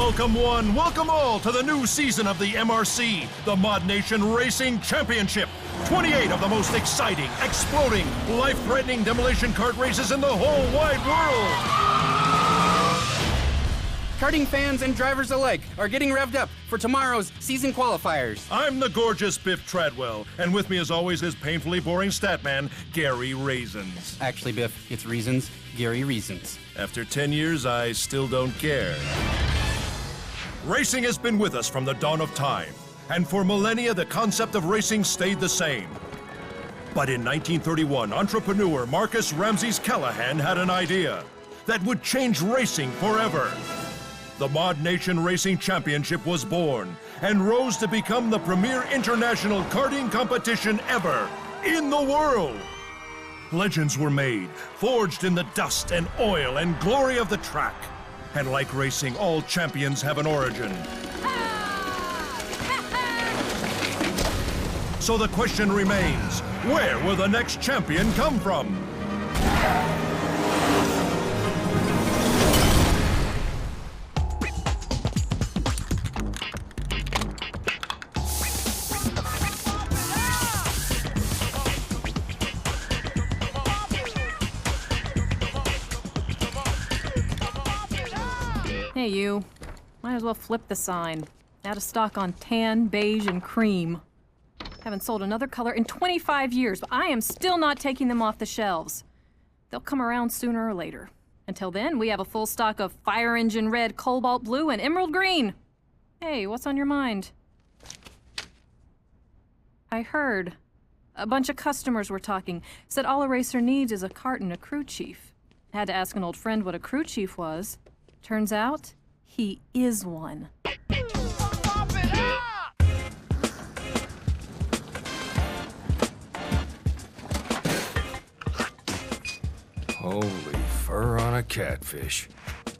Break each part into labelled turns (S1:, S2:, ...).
S1: Welcome one, welcome all to the new season of the MRC, the ModNation Racing Championship. 28 of the most exciting, exploding, life-threatening demolition kart races in the whole wide world.
S2: Karting fans and drivers alike are getting revved up for tomorrow's season qualifiers.
S1: I'm the gorgeous Biff Treadwell, and with me as always is painfully boring statman, Gary Raisins.
S2: Actually, Biff, it's Reasons, Gary Reasons.
S1: After 10 years, I still don't care. Racing has been with us from the dawn of time, and for millennia the concept of racing stayed the same. But in 1931, entrepreneur Marcus Ramses Callahan had an idea that would change racing forever. The ModNation Racing Championship was born and rose to become the premier international karting competition ever in the world. Legends were made, forged in the dust and oil and glory of the track. And like racing, all champions have an origin. So the question remains, where will the next champion come from?
S3: Hey, you. Might as well flip the sign. Out of stock on tan, beige, and cream. Haven't sold another color in 25 years, but I am still not taking them off the shelves. They'll come around sooner or later. Until then, we have a full stock of fire engine red, cobalt blue, and emerald green. Hey, what's on your mind? I heard. A bunch of customers were talking. Said all a racer needs is a kart and a crew chief. Had to ask an old friend what a crew chief was. Turns out, he is one.
S4: Holy fur on a catfish.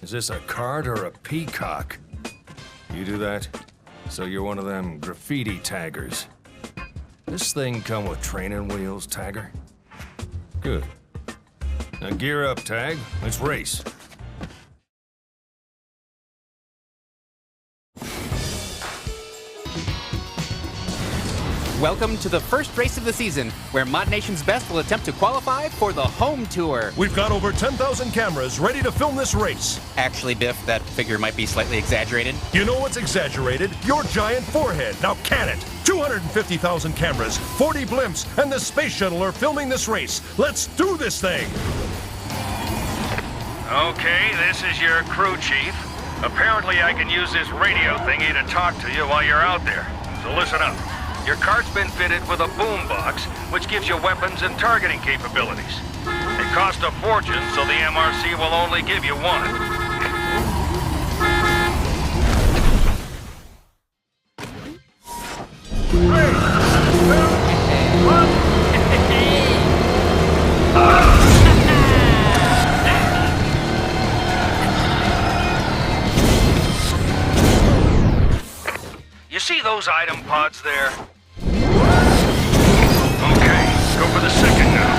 S4: Is this a kart or a peacock? You do that? So you're one of them graffiti taggers. This thing come with training wheels, tagger? Good. Now gear up, tag. Let's race.
S2: Welcome to the first race of the season, where ModNation's best will attempt to qualify for the home tour.
S1: We've got over 10,000 cameras ready to film this race.
S2: Actually, Biff, that figure might be slightly exaggerated.
S1: You know what's exaggerated? Your giant forehead. Now can it? 250,000 cameras, 40 blimps, and the space shuttle are filming this race. Let's do this thing.
S5: Okay, this is your crew chief. Apparently I can use this radio thingy to talk to you while you're out there. So listen up. Your kart's been fitted with a boombox, which gives you weapons and targeting capabilities. It cost a fortune, so the MRC will only give you one. You see those item pods there? Okay, go for the second now.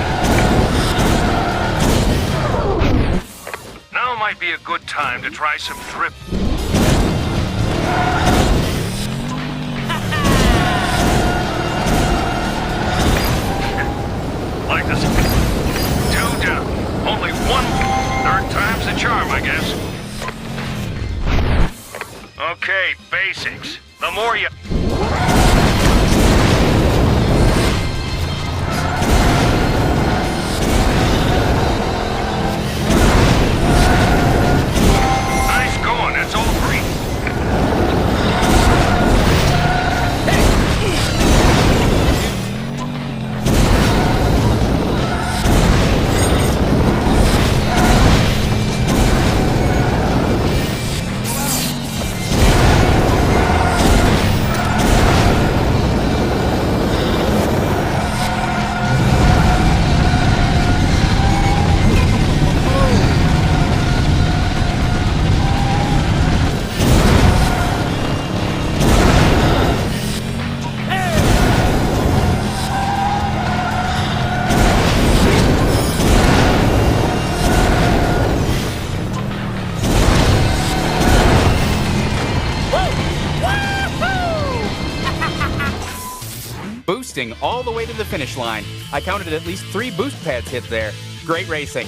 S5: Now might be a good time to try some drip. Like this. 2 down. Only one. Third time's the charm, I guess. Okay, basics. The more you... Nice going, that's all three.
S2: boosting all the way to the finish line. I counted at least 3 boost pads hit there. Great racing.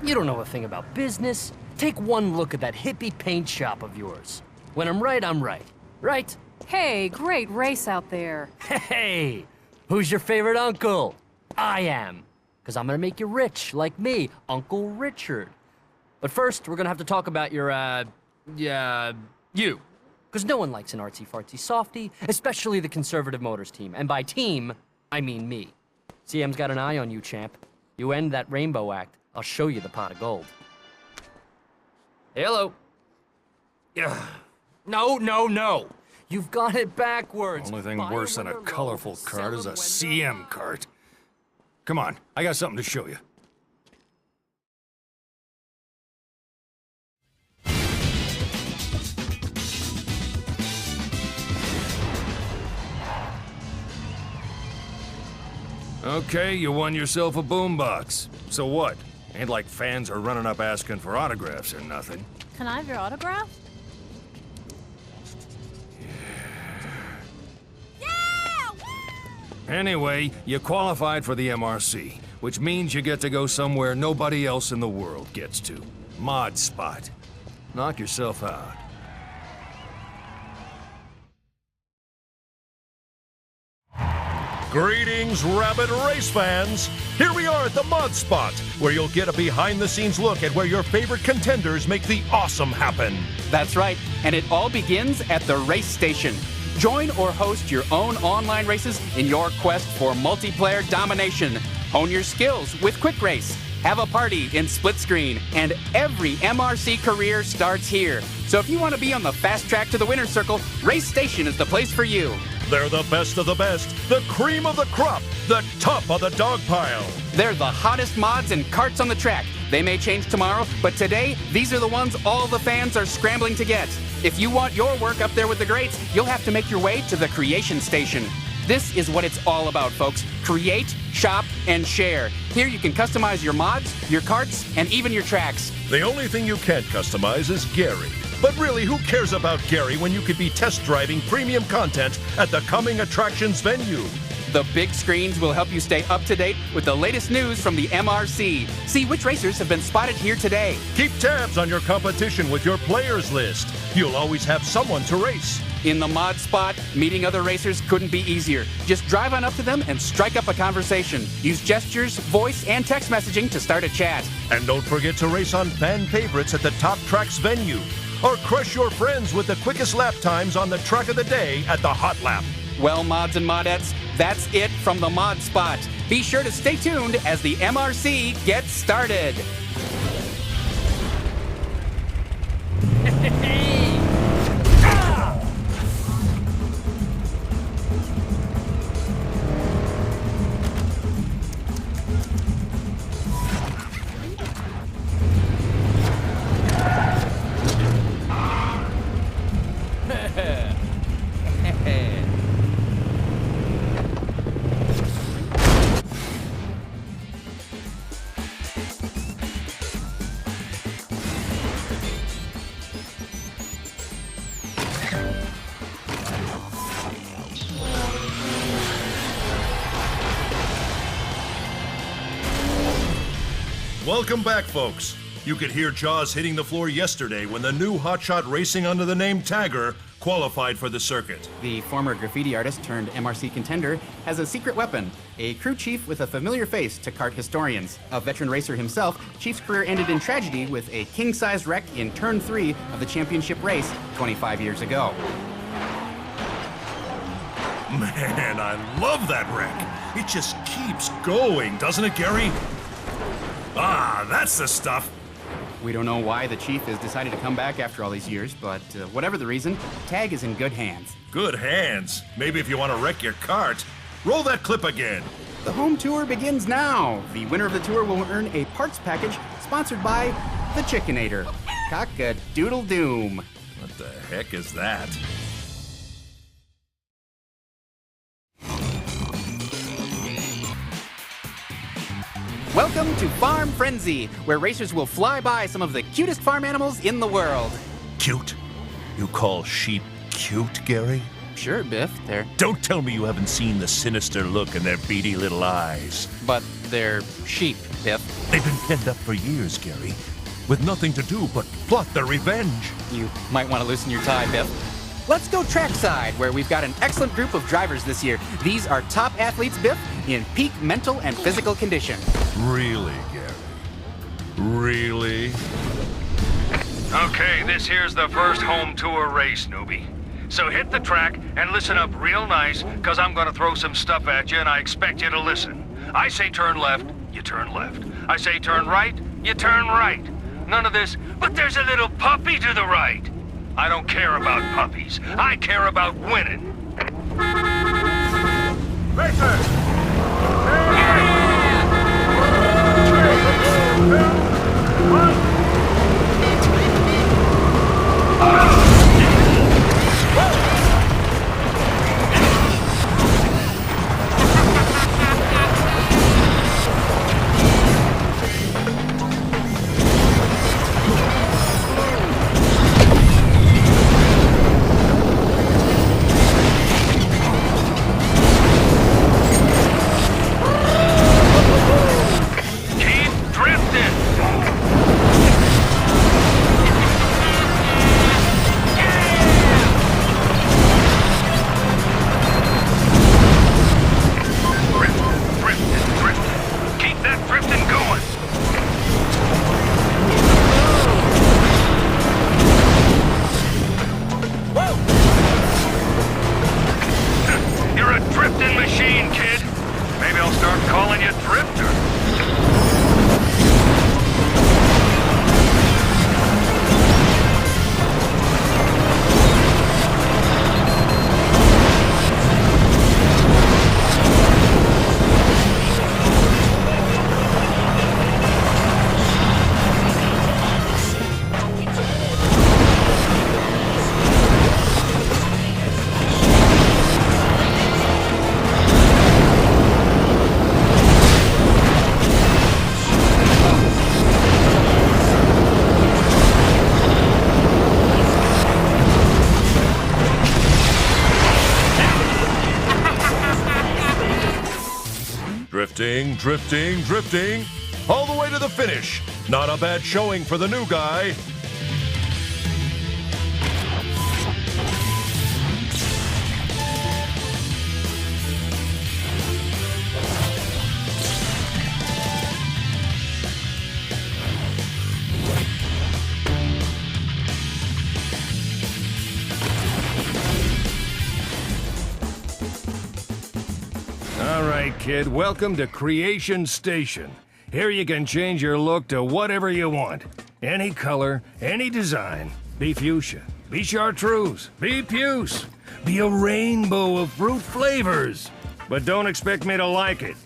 S6: You don't know a thing about business. Take one look at that hippie paint shop of yours. When I'm right, I'm right. Right?
S3: Hey, great race out there.
S6: Hey! Who's your favorite uncle? I am. Because I'm gonna make you rich, like me, Uncle Richard. But first, we're gonna have to talk about your, you. Because no one likes an artsy-fartsy softy, especially the conservative motors team. And by team, I mean me. CM's got an eye on you, champ. You end that rainbow act, I'll show you the pot of gold. Hello. Yeah. No. You've got it backwards.
S4: Only thing
S6: Fire
S4: worse than a
S6: when they're
S4: colorful
S6: low,
S4: cart
S6: sell
S4: is a
S6: them when
S4: CM
S6: they're
S4: cart. Come on, I got something to show you. Okay, you won yourself a boombox. So what? Ain't like fans are running up asking for autographs or nothing.
S3: Can I have your autograph?
S4: Anyway, you qualified for the MRC, which means you get to go somewhere nobody else in the world gets to. ModSpot. Knock yourself out.
S1: Greetings, rabid race fans! Here we are at the ModSpot, where you'll get a behind-the-scenes look at where your favorite contenders make the awesome happen.
S2: That's right, and it all begins at the race station. Join or host your own online races in your quest for multiplayer domination. Hone your skills with Quick Race. Have a party in Split Screen. And every MRC career starts here. So if you want to be on the fast track to the winner's circle, Race Station is the place for you.
S1: They're the best of the best, the cream of the crop, the top of the dog pile.
S2: They're the hottest mods and carts on the track. They may change tomorrow, but today, these are the ones all the fans are scrambling to get. If you want your work up there with the greats, you'll have to make your way to the Creation Station. This is what it's all about, folks. Create, shop, and share. Here you can customize your mods, your carts, and even your tracks.
S1: The only thing you can't customize is Gary. But really, who cares about Gary when you could be test driving premium content at the coming attractions venue?
S2: The big screens will help you stay up to date with the latest news from the MRC. See which racers have been spotted here today.
S1: Keep tabs on your competition with your players list. You'll always have someone to race.
S2: In the ModSpot, meeting other racers couldn't be easier. Just drive on up to them and strike up a conversation. Use gestures, voice, and text messaging to start a chat.
S1: And don't forget to race on fan favorites at the top tracks venue. Or crush your friends with the quickest lap times on the track of the day at the Hot Lap.
S2: Well, mods and modettes, that's it from the ModSpot. Be sure to stay tuned as the MRC gets started.
S1: Welcome back, folks. You could hear Jaws hitting the floor yesterday when the new hotshot racing under the name Tagger qualified for the circuit.
S2: The former graffiti artist turned MRC contender has a secret weapon, a crew chief with a familiar face to kart historians. A veteran racer himself, Chief's career ended in tragedy with a king-sized wreck in turn 3 of the championship race 25 years ago.
S1: Man, I love that wreck. It just keeps going, doesn't it, Gary? Ah, that's the stuff.
S2: We don't know why the Chief has decided to come back after all these years, but whatever the reason, Tag is in good hands.
S1: Good hands. Maybe if you want to wreck your cart. Roll that clip again.
S2: The home tour begins now. The winner of the tour will earn a parts package sponsored by the Chickinator. Cock-a-doodle-doom.
S1: What the heck is that?
S2: Welcome to Farm Frenzy, where racers will fly by some of the cutest farm animals in the world.
S1: Cute? You call sheep cute, Gary?
S2: Sure, Biff,
S1: Don't tell me you haven't seen the sinister look in their beady little eyes.
S2: but they're sheep, Biff.
S1: They've been penned up for years, Gary, with nothing to do but plot their revenge.
S2: You might want to loosen your tie, Biff. Let's go trackside, where we've got an excellent group of drivers this year. These are top athletes, Biff, in peak mental and physical condition.
S1: Really, Gary? Really?
S5: Okay, this here's the first home tour race, newbie. So hit the track and listen up real nice, because I'm going to throw some stuff at you and I expect you to listen. I say turn left, you turn left. I say turn right, you turn right. None of this, but there's a little puppy to the right. I don't care about puppies. I care about winning. Racers!
S1: Drifting, all the way to the finish. Not a bad showing for the new guy.
S4: All right, kid, welcome to Creation Station. Here you can change your look to whatever you want. Any color, any design. Be fuchsia, be chartreuse, be puce, be a rainbow of fruit flavors. But don't expect me to like it.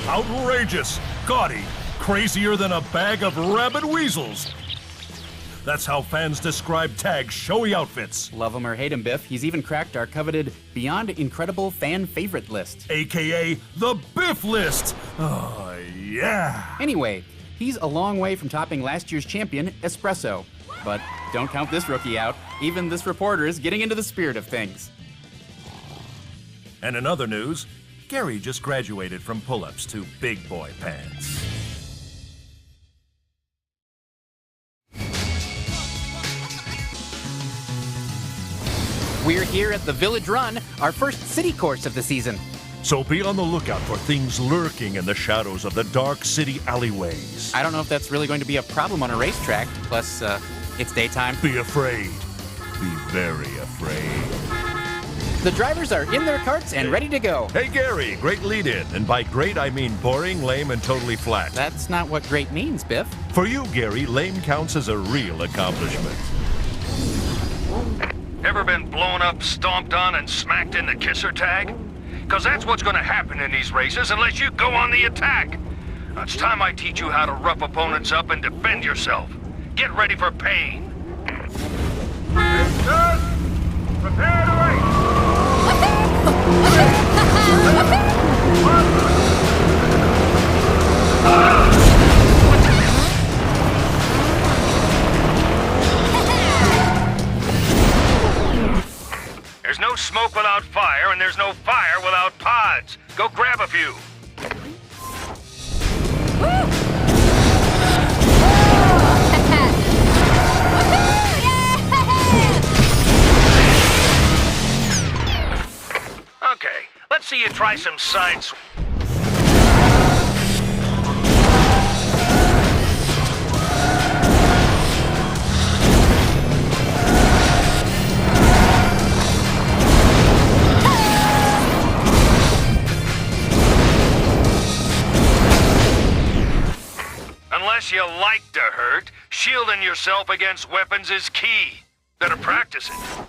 S1: Outrageous, gaudy, crazier than a bag of rabid weasels. That's how fans describe Tag's showy outfits.
S2: Love him or hate him, Biff, he's even cracked our coveted Beyond Incredible fan favorite list.
S1: AKA the Biff List. Oh, yeah.
S2: Anyway, he's a long way from topping last year's champion, Espresso. But don't count this rookie out. Even this reporter is getting into the spirit of things.
S1: And in other news, Gary just graduated from pull-ups to big boy pants.
S2: We're here at the Village Run, our first city course of the season.
S1: So be on the lookout for things lurking in the shadows of the dark city alleyways.
S2: I don't know if that's really going to be a problem on a racetrack, plus, it's daytime.
S1: Be afraid. Be very afraid.
S2: The drivers are in their carts and ready to go.
S1: Hey, Gary, great lead-in. And by great, I mean boring, lame, and totally flat.
S2: That's not what great means, Biff.
S1: For you, Gary, lame counts as a real accomplishment.
S5: Ever been blown up, stomped on, and smacked in the kisser tag? Because that's what's going to happen in these races unless you go on the attack. Now, it's time I teach you how to rough opponents up and defend yourself. Get ready for pain. Prepare to race! There's no smoke without fire, and there's no fire without pods. Go grab a few. Okay, let's see you try some side swipes. Unless you like to hurt, shielding yourself against weapons is key. Better practice it.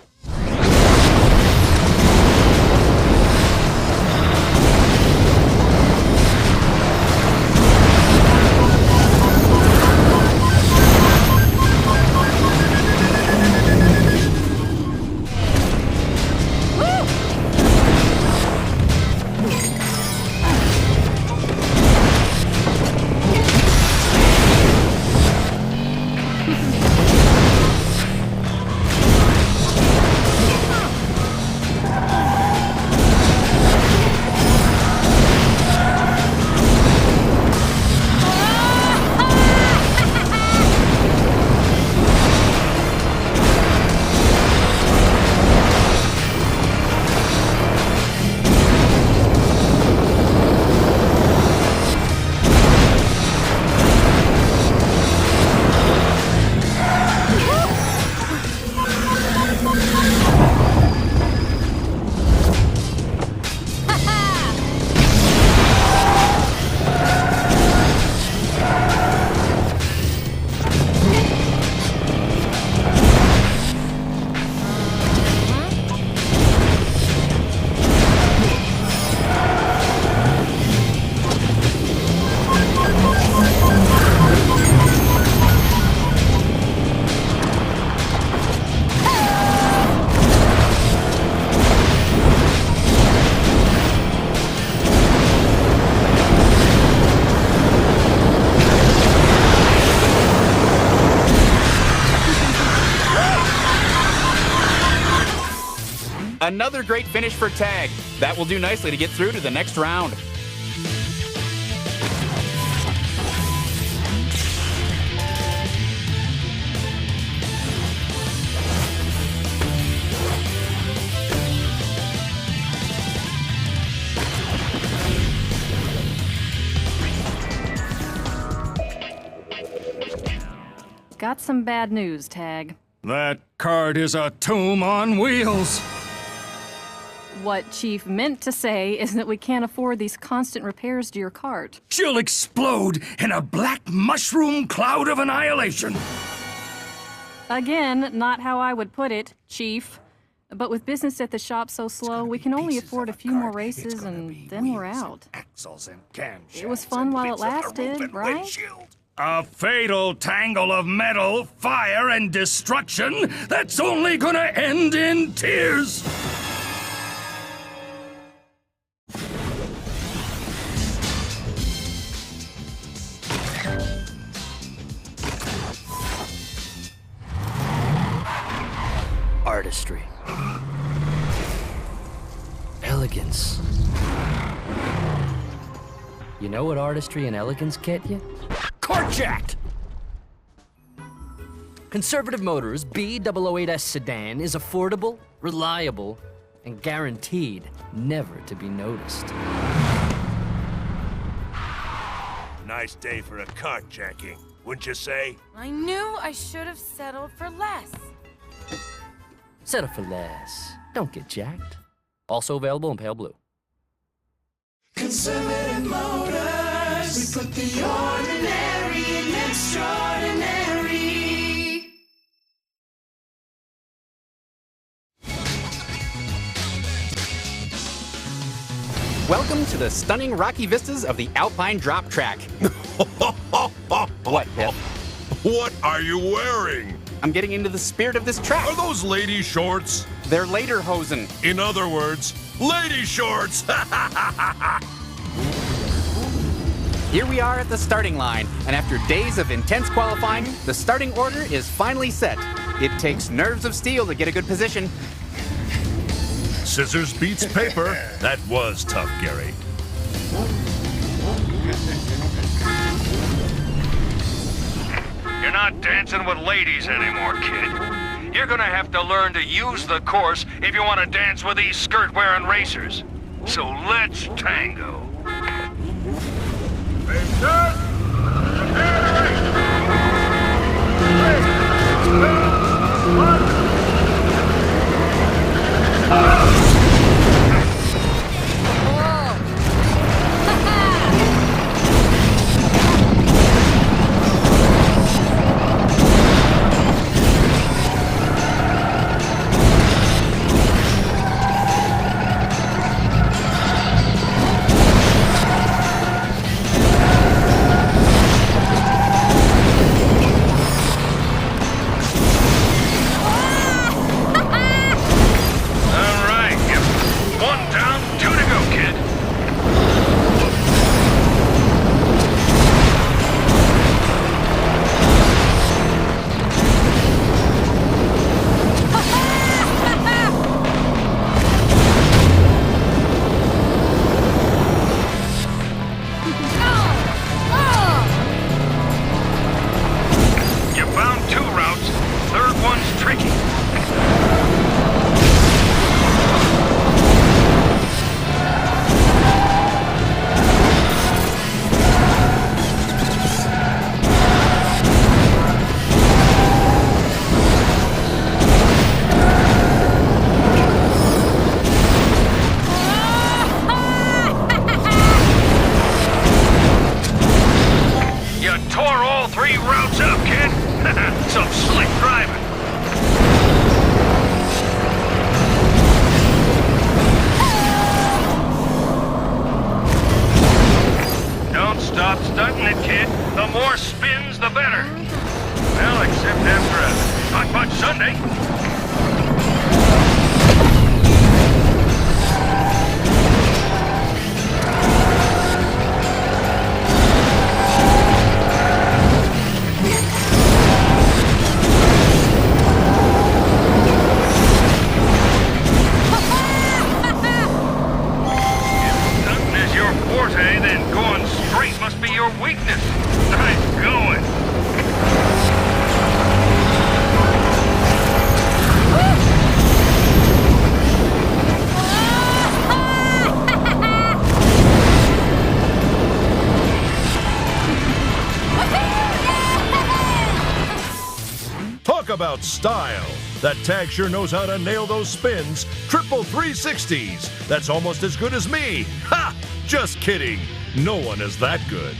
S2: Another great finish for Tag. That will do nicely to get through to the next round.
S3: Got some bad news, Tag.
S4: That cart is a tomb on wheels.
S3: What Chief meant to say is that we can't afford these constant repairs to your cart.
S4: She'll explode in a black mushroom cloud of annihilation.
S3: Again, not how I would put it, Chief. But with business at the shop so slow, we can only afford a few more races and then we're out.
S4: Axles and camshafts
S3: It was fun while it lasted, right?
S7: A fatal tangle of metal, fire, and destruction that's only gonna end in tears!
S6: Artistry. Elegance. You know what artistry and elegance get you? Carjacked! Conservative Motors B008S sedan is affordable, reliable, and guaranteed never to be noticed.
S1: Nice day for a carjacking, wouldn't you say?
S8: I knew I should have settled for less.
S6: Settle for less. Don't get jacked. Also available in pale blue.
S9: Conservative Motors, we put the ordinary in extraordinary.
S2: Welcome to the stunning rocky vistas of the Alpine Drop track. What, Pip?
S1: What are you wearing?
S2: I'm getting into the spirit of this track.
S1: Are those lady shorts?
S2: They're lederhosen.
S1: In other words, lady shorts!
S2: Here we are at the starting line, and after days of intense qualifying, the starting order is finally set. It takes nerves of steel to get a good position.
S1: Scissors beats paper. That was tough, Gary.
S5: You're not dancing with ladies anymore, kid. You're gonna have to learn to use the course if you want to dance with these skirt-wearing racers. So let's tango.
S1: About style. That tag sure knows how to nail those spins. Triple 360s. That's almost as good as me. Ha! Just kidding. No one is that good.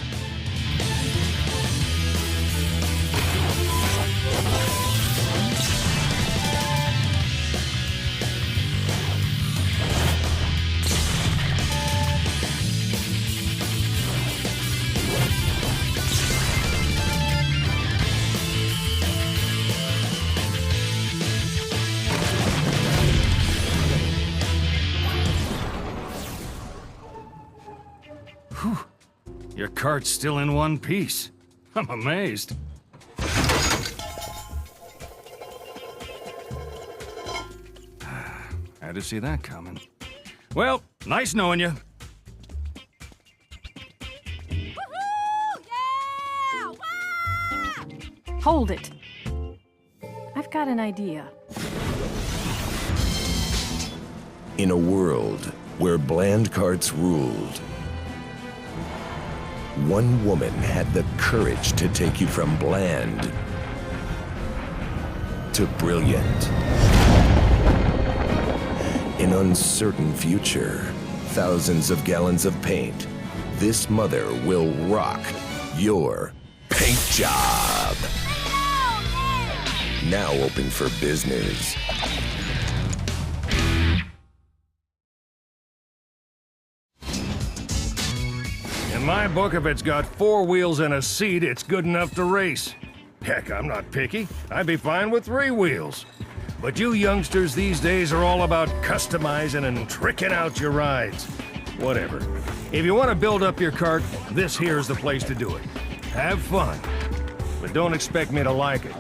S7: Your cart's still in one piece. I'm amazed.
S4: Had to see that coming.
S7: Well, nice knowing you.
S3: Hold it. I've got an idea.
S10: In a world where bland carts ruled, one woman had the courage to take you from bland to brilliant. In uncertain future, thousands of gallons of paint, this mother will rock your paint job. Now open for business.
S7: In my book, if it's got 4 wheels and a seat, it's good enough to race. Heck, I'm not picky. I'd be fine with 3 wheels. But you youngsters these days are all about customizing and tricking out your rides. Whatever. If you want to build up your cart, this here's the place to do it. Have fun. But don't expect me to like it.